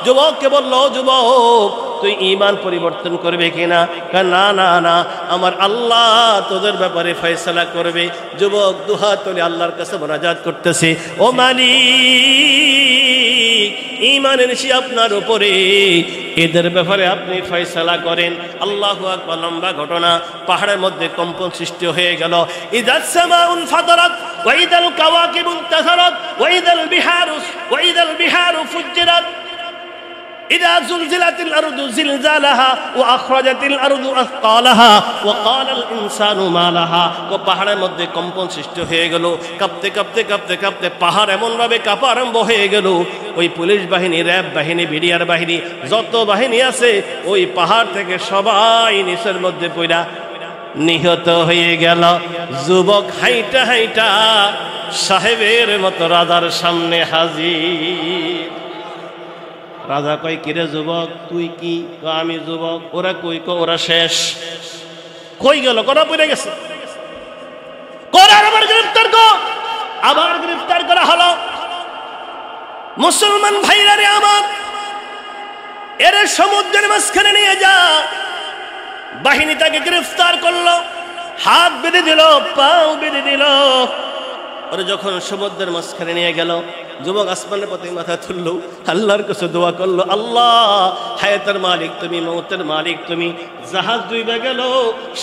যুবককে বলল, যুবক তুই ঈমান পরিবর্তন করবে কিনা? না না না, আমার আল্লাহ তোদের ব্যাপারে ফয়সালা করবে। যুবক দুহাত তুলে আল্লাহর কাছে মুনাজাত করতেছে, ও মালিক, ঈমান এনেছি আপনার উপরে, এদের ব্যাপারে আপনি ফয়সালা করেন। আল্লাহু আকবার। লম্বা ঘটনা। পাহাড়ের মধ্যে কম্পন সৃষ্টি হয়ে গেল। ইযাস সামাউন ফাতারাত ওয়া ইযাল কাওয়াকিবু ইনতাসারাত ওয়া ইযাল বিহারু ফুজ্জিরাত إذا زلزلت الأرض زلزالها وأخرجت الأرض أثقالها وقال الإنسان ما لها। পাহাড়ের মধ্যে কম্পন সৃষ্টি হয়ে গেল। কাঁপতে কাঁপতে কাঁপতে কাঁপতে পাহাড় এমনভাবে কাঁপা আরম্ভ হয়ে গেল। ওই পুলিশ বাহিনী, র্যাব বাহিনী, বিডিআর বাহিনী, যত বাহিনী আছে, ওই পাহাড় থেকে সবাই নিচের মধ্যে পড়া নিহত হয়ে গেল। যুবক হাইটা হাইটা সাহেবের মতো রাজার সামনে হাজির। রাজা কয়, কিরে যুবক তুই কি? আমি যুবক। ওরা কই? ওরা শেষ। কই গেল? করা পড়ে গেছে। আবার গ্রেফতার কর। আবার গ্রেফতার করা হলো। মুসলমান ভাইরা রে আমার, এর সমুদ্রের মাঝখানে নিয়ে যা। বাহিনী তাকে গ্রেফতার করলো, হাত বেঁধে দিল, পাও বেঁধে দিল। ওরা যখন সমুদ্রের মাঝখানে নিয়ে গেল, যুবক আসমানের পথে মাথা তুলল, আল্লাহর কাছে দোয়া করলো, আল্লাহ হায়াতের মালিক তুমি, মৌতের মালিক তুমি। জাহাজ ডুইবা গেল,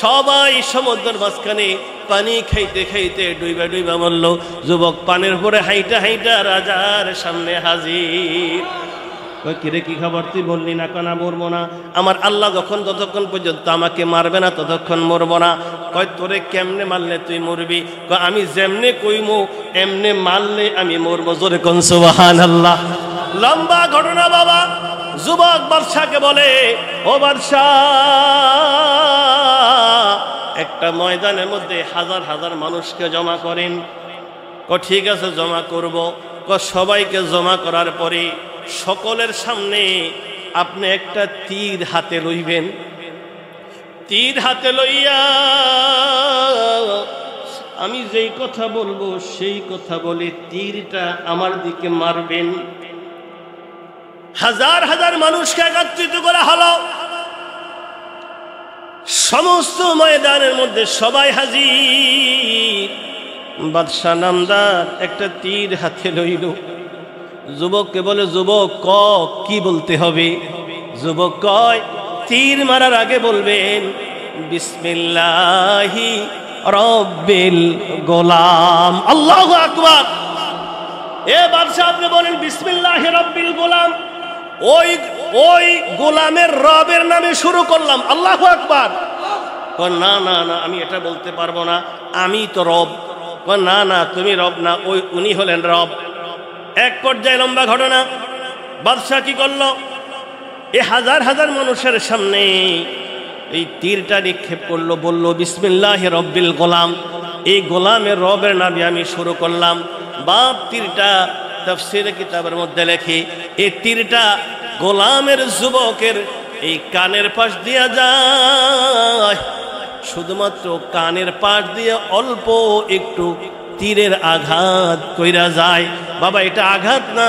সবাই সমুদ্রের মাঝখানে পানি খাইতে খাইতে ডুইবা ডুইবা মরল। যুবক পানির উপরে হাইটা হাইটা রাজার সামনে হাজির। কিরে কি খবর? তুই বললি না কেন মরবো না? আমার আল্লাহ যতক্ষণ পর্যন্ত আমাকে মারবে না ততক্ষণ মরবো না। কয় তোরে কেমনে মারলে তুই মরবি? কয় আমি যেমনে কইমু এমনে মারলে আমি মরবো। জোরে কোন সুবহানাল্লাহ। লম্বা ঘটনা বাবা। যুবক বাদশাকে বলে, ও বাদশা, একটা ময়দানের মধ্যে হাজার হাজার মানুষকে জমা করেন। ঠিক আছে, জমা করব। সবাইকে জমা করার পরে সকলের সামনে আপনি একটা তীর হাতে লইবেন। তীর হাতে লইয়া আমি যেই কথা বলবো সেই কথা বলে তীরটা আমার দিকে মারবেন। হাজার হাজার মানুষকে একত্রিত করা হলো। সমস্ত ময়দানের মধ্যে সবাই হাজির। বাদশা নামদার একটা তীর হাতে লইল। যুবককে বলে, যুবক কি বলতে হবে? যুবক কয়, তীর মারার আগে বলবেন বিসমিল্লাহি রব্বিল গোলাম। আল্লাহু আকবার। এ বাদশা আপনি বলেন বিসমিল্লাহি রব্বিল গোলাম। ওই গোলামের রবের নামে শুরু করলাম। আল্লাহু আকবার। না না না, আমি এটা বলতে পারবো না, আমি তো রব। না না, তুমি রব না, উনি হলেন রব। এক পর্যায়ে লম্বা ঘটনা। বাদশাহ কি করলো? এই হাজার হাজার মানুষের সামনে এই তীরটা নিক্ষেপ করলো, বলল বিসমিল্লাহি রব্বিল গোলাম। এই গোলামের রবের নামে আমি শুরু করলাম। বাপ তীরটা তাফসীরে কিতাবের মধ্যে লেখে, এই তীরটা গোলামের যুবকের এই কানের পাশ দিয়া যায়, শুধুমাত্র কানের পাশ দিয়ে অল্প একটু তীরের আঘাত কইরা যায়। বাবা এটা আঘাত না,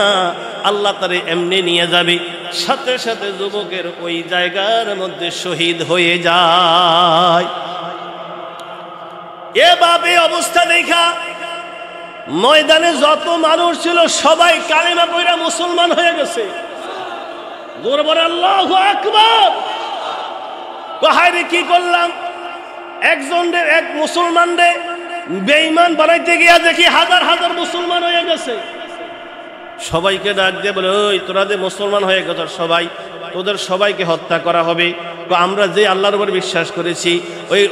আল্লাহ তারে এমনি নিয়ে যাবে, সাথে সাথে যুবকের ওই জায়গার মধ্যে শহীদ হয়ে যায়। এভাবে অবস্থা দেখা ময়দানে যত মানুষ ছিল সবাই কালেমা পড়া মুসলমান হয়ে গেছে। জোরে বলে আল্লাহু আকবার। হায়রে কি করলাম, এক মুসলমান রে বেঈমান বানাইতে গিয়া দেখি হাজার হাজার মুসলমান হয়ে গেছে। সবাইকে ডাক দিয়ে বলে, ওই তোরা যে মুসলমান হয়ে গেছ সবাই, তোদের সবাইকে হত্যা করা হবে। তো আমরা যে আল্লাহর উপর বিশ্বাস করেছি,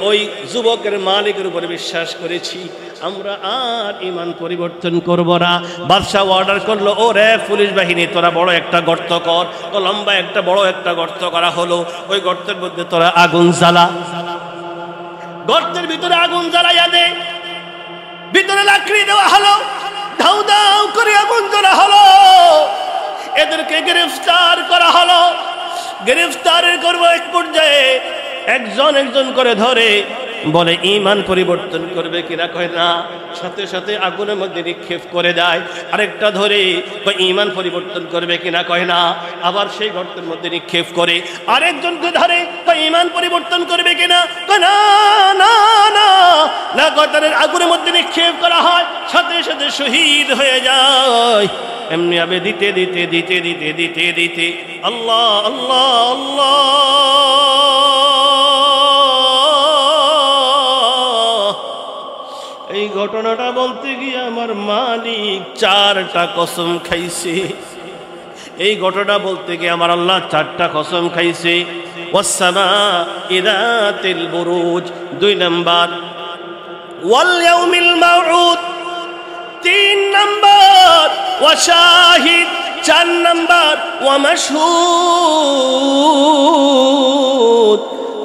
ওই যুবকের মালিকের উপর বিশ্বাস করেছি, আমরা আর ঈমান পরিবর্তন করব না। বাদশা অর্ডার করলো, ও রে পুলিশ বাহিনী, তোরা বড় একটা গর্ত কর। তো লম্বা একটা বড় একটা গর্ত করা হলো, ওই গর্তের মধ্যে তোরা আগুন জ্বালা। গর্তের ভিতরে আগুন জ্বালাইয়া দে, ভিতরে লাকড়ি দেওয়া হলো, ধাউ ধাউ করে আগুন জ্বলা হলো। এদেরকে গ্রেফতার করা হলো। গ্রেফতারের করবো এক পর্যায়ে একজন একজন করে ধরে বলে ঈমান পরিবর্তন করবে কিনা, কয় না, সাথে সাথে আগুনের মধ্যে নিক্ষেপ করে দেয়। আরেকটা ধরে কয় ঈমান পরিবর্তন করবে কিনা, কয় না, আবার সেই গর্তের মধ্যে নিক্ষেপ করে। আরেকজনকে ধরে কয় ঈমান পরিবর্তন করবে কিনা, কয় না না না না, গর্তের আগুনের মধ্যে নিক্ষেপ করা হয়, সাথে সাথে শহীদ হয়ে যায়। এমনি ভাবে দিতে দিতে দিতে দিতে দিতে দিতে আল্লাহ আল্লাহ আল্লাহ, এই ঘটনাটা বলতে গিয়ে আমার মালিক 4টা কসম খাইছে। এই ঘটনা বলতে গিয়ে আমার আল্লাহ 4টা কসম খাইছে। ওয়াসসামা'i যাতিল বুরুজ 2 নাম্বার, ওয়াল ইয়াউমিল মাউউদ 3 নাম্বার, ওয়া শাহিদ 4 নাম্বার, ওয়া মাশহুদ।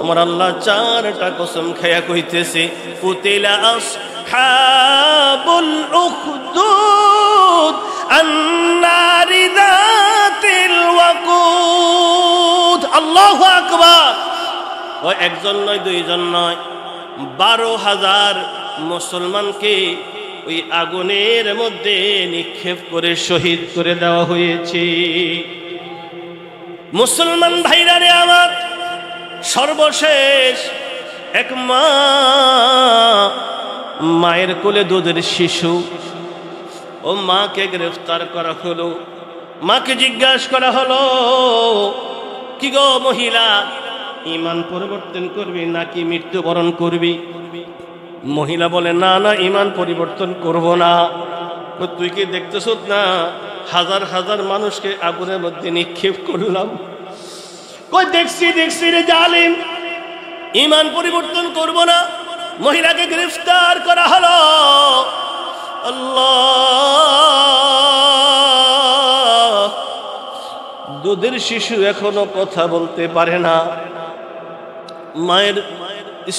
আমার আল্লাহ 4টা কসম খায়া কইতেছে, কুতিলা আসহাবুল উখদুদ আন-নারি যাতিল ওয়াকুদ। আল্লাহু আকবার। ওই একজন নয়, 2 জন নয়, 12,000 মুসলমানকে ওই আগুনের মধ্যে নিক্ষেপ করে শহীদ করে দেওয়া হয়েছে। মুসলমান ভাইরা রে আমার, সর্বশেষ এক মায়ের কোলে দুধের শিশু, ও মাকে গ্রেফতার করা হলো। মাকে জিজ্ঞাসা করা হলো, কি গো মহিলা, ঈমান পরিবর্তন করবি নাকি মৃত্যুবরণ করবি? মহিলা বলে, না না, ঈমান পরিবর্তন করব না। তুই কি দেখতেছ না হাজার হাজার মানুষকে আগুনের মধ্যে নিক্ষেপ করলাম? কই দেখছি দেখছি রে জালিম, ঈমান পরিবর্তন করব না। মহিলাকে গ্রেফতার করা হলো। আল্লাহ, দুধের শিশু এখনো কথা বলতে পারে না, মায়ের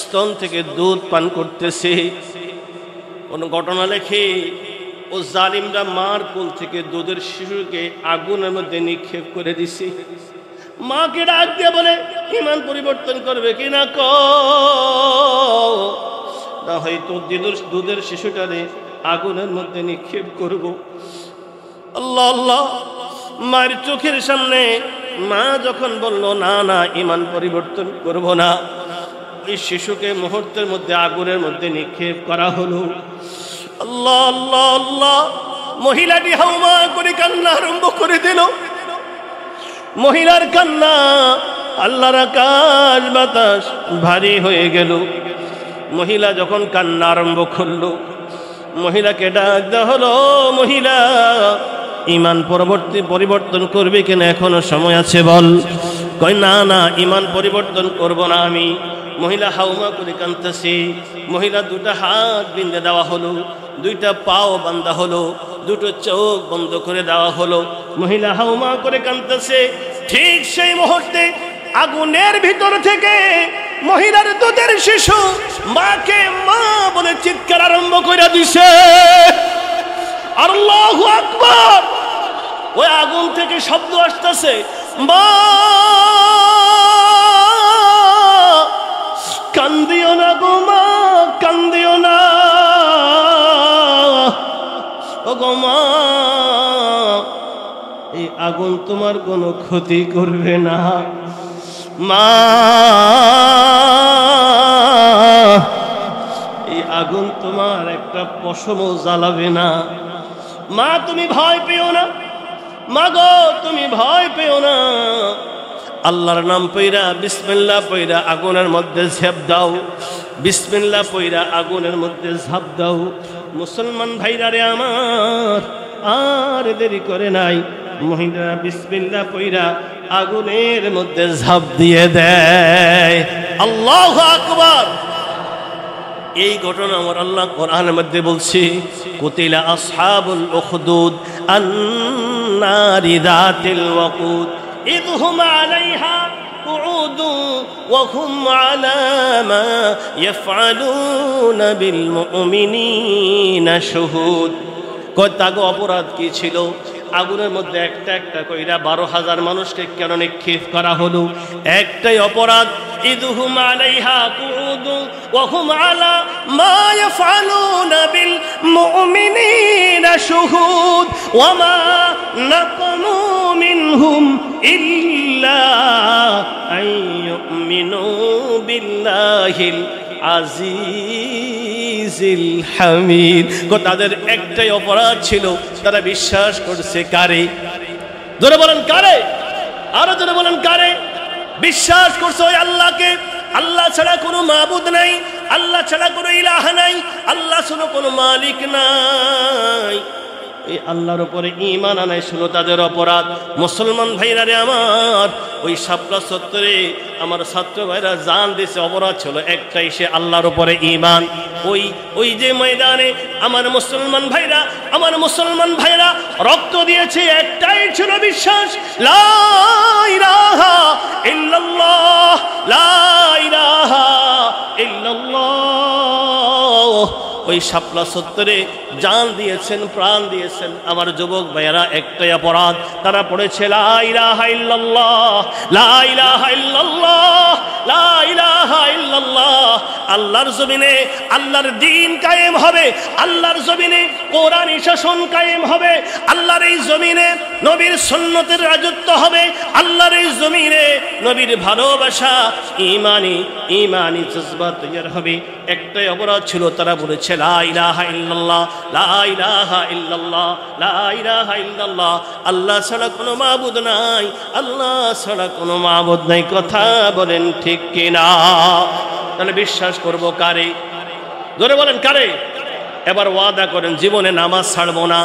স্তন থেকে দুধ পান করতেছে। কোন ঘটনা লেখে, ও জালিমরা মার কোল থেকে দুধের শিশুকে আগুনের মধ্যে নিক্ষেপ করে দিছে। মাকে ডাক দিয়ে বলে, ঈমান পরিবর্তন করবে কিনা না, হয়তো দুধের শিশুটারে আগুনের মধ্যে নিক্ষেপ করব। আল্লাহ আল্লাহ, মায়ের চোখের সামনে মা যখন বলল না না, ঈমান পরিবর্তন করব না, ওই শিশুকে মুহূর্তের মধ্যে আগুনের মধ্যে নিক্ষেপ করা হলো। আল্লাহ আল্লাহ আল্লাহ, মহিলাটি হাউমা করে কান্না আরম্ভ করে দিল। মহিলার কান্না, আল্লাহর আকাশ বাতাস ভারী হয়ে গেল। মহিলা যখন কান্না আরম্ভ করলো, মহিলাকে ডাক দেওয়া হলো, মহিলা, ঈমান পরিবর্তন করবে কিনা, এখনো সময় আছে বল। কয় না না, ঈমান পরিবর্তন করব না আমি। মহিলা হাউমা করে কাঁদতেছে। মহিলা 2টা হাত বেঁধে দেওয়া হলো, 2টা পাও বাঁধা হলো, 2টো চোখ বন্ধ করে দেওয়া হলো। মহিলা হাউমা করে কাঁদতেছে। ঠিক সেই মুহূর্তে আগুনের ভিতর থেকে মহিলার দুধের শিশু মাকে মা বলে চিৎকার আরম্ভ করে দিছে। আল্লাহু আকবার। ওই আগুন থেকে শব্দ আসতেছে, মা কান্দিও না গো মা, কান্দিও না ও গো মা, এই আগুন তোমার কোনো ক্ষতি করবে না। মা এই আগুন তোমার একটা পশমও জ্বালাবে না। মা তুমি ভয় পেও না, মা গো তুমি ভয় পেও না। আল্লাহর নাম পইরা বিসমিল্লাহ পইরা আগুনের মধ্যে ঝাঁপ দাও, বিসমিল্লাহ পইরা আগুনের মধ্যে ঝাঁপ দাও। মুসলমান ভাইরা রে আমার, আর দেরি করে নাই, মহিলা বিসমিল্লাহ পইরা আগুনের মধ্যে ঝাঁপ দিয়ে দেয়। আল্লাহু আকবার। এই ঘটনা আমার আল্লাহ কোরআনের মধ্যে বলছি, কুতিলা আসহাবুল উখদুদ আন-নারি যাতিল ওয়াকুদ ইয হুম আলাইহা কুউদুন ওয়া হুম আলা মা ইয়াফআলুনা বিল মুমিনিনা শুহুদ। কত অপরাধ কি ছিল? আগুনের মধ্যে একটা একটা কইরা 12,000 মানুষকে কেন নিক্ষেপ করা হলো? একটাই অপরাধ, ইদহুম আলাইহা কুউদুন ওয়া হুম আলা মা ইয়াফআলুনা বিল মুমিনিনা শুহুদ ওয়া মা নাকমু মিনহুম ইল্লা আন ইউমিনু বিল্লাহিল আজিজিল হামিদ। তাদের একটাই অপরাধ ছিল, তারা বিশ্বাস করছে কারে? জোরে বলেন কারে? আরো জোরে বলেন কারে? বিশ্বাস করছে ওই আল্লাহকে। আল্লাহ ছাড়া কোনো মাবুদ নাই, আল্লাহ ছাড়া কোনো ইলাহ নাই, আল্লাহ ছাড়া কোনো মালিক নাই। এই আল্লাহর উপরে ঈমান আনাই শুনো তাদের অপরাধ। মুসলমান ভাইরা রে আমার, ওই শাপলা চত্বরে আমার ছাত্র ভাইরা জান দিয়েছে, অপরাধ ছিল একটাই, সে আল্লাহর উপরে ঈমান। ওই যে ময়দানে আমার মুসলমান ভাইরা রক্ত দিয়েছে, একটাই ছিল বিশ্বাস, লা ইলাহা ইল্লাল্লাহ, লা ইলাহা ইল্লাল্লাহ। ওই শাপলা চত্বরে জান দিয়েছেন, প্রাণ দিয়েছেন আমার যুবক ভাইয়েরা, একটাই অপরাধ, তারা পড়েছে লা ইলাহা ইল্লাল্লাহ, লা ইলাহা ইল্লাল্লাহ, লা ইলাহা ইল্লাল্লাহ। আল্লাহর জমিনে আল্লাহর দ্বীন কায়েম হবে, আল্লাহর জমিনে কোরআনী শাসন কায়েম হবে, আল্লাহর এই জমিনে নবীর সুন্নতের রাজত্ব হবে, আল্লাহর এই জমিনে নবীর ভালোবাসা ঈমানি জজবা তৈরি হবে। একটাই অপরাধ ছিল, তারা বলেছে লা ইলাহা ইল্লাল্লাহ, লা ইলাহা ইল্লাল্লাহ, লা ইলাহা ইল্লাল্লাহ। আল্লাহ ছাড়া কোনো মাবুদ নাই, আল্লাহ ছাড়া কোনো মাবুদ নাই। কথা বলেন ঠিক কিনা? তাহলে বিশ্বাস করব কারে? জোরে বলেন কারে? এবার ওয়াদা করেন জীবনে নামাজ ছাড়বো না।